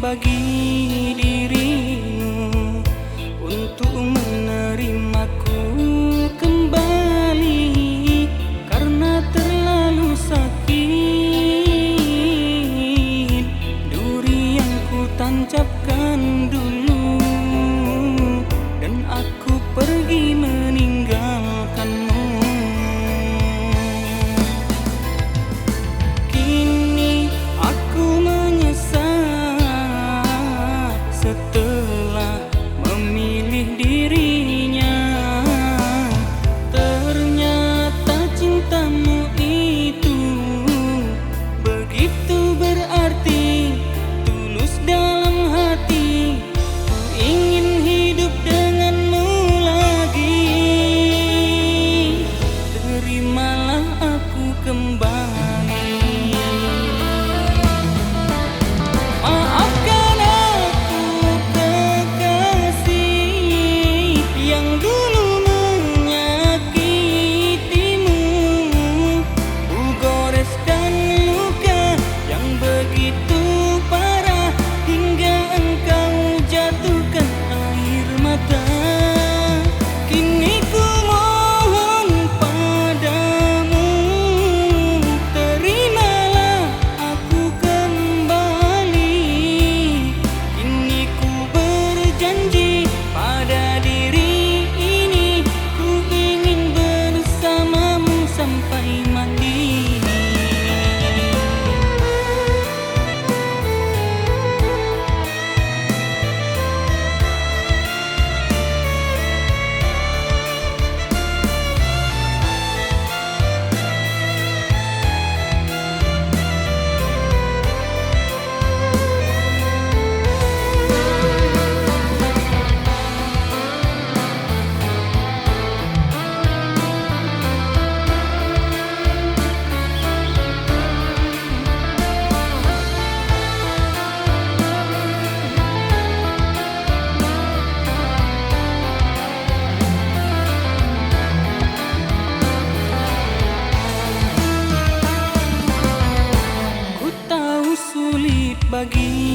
bagi dirimu untuk menerimaku kembali, karena terlalu sakit duri yang ku tancapkan dulu, dan aku pergi meninggalkanmu. Kini aku menyesal setelah memilih dirinya. Ternyata cintamu itu begitu berarti, tulus dalam hati. Ku ingin hidup denganmu lagi. Terimalah aku kembali. Maafkan aku kekasih yang dulu menyakitimu. Ku goreskan luka yang begitu parah hingga engkau jatuhkan air mata. Kini ku mohon padamu, terimalah aku kembali. Kini ku berjanji pada diri ini, ku ingin bersamamu sampai mati. Ku tahu sulit bagi